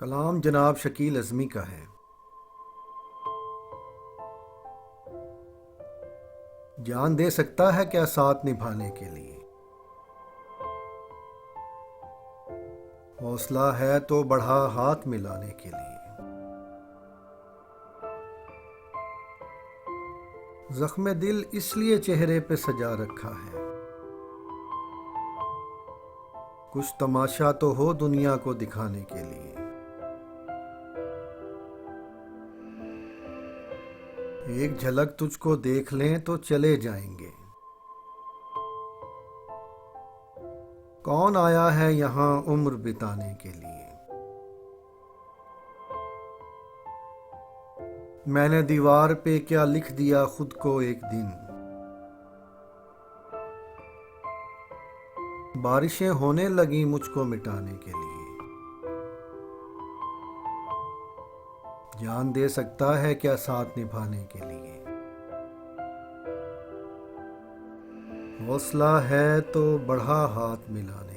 कलाम जनाब शकील अज़मी का है। जान दे सकता है क्या साथ निभाने के लिए। हौसला है तो बढ़ा हाथ मिलाने के लिए। जख्म दिल इसलिए चेहरे पे सजा रखा है, कुछ तमाशा तो हो दुनिया को दिखाने के लिए। एक झलक तुझको देख लें तो चले जाएंगे। कौन आया है यहाँ उम्र बिताने के लिए। मैंने दीवार पे क्या लिख दिया खुद को एक दिन। बारिशें होने लगी मुझको मिटाने के लिए। जान दे सकता है क्या साथ निभाने के लिए। हौसला है तो बढ़ा हाथ मिलाने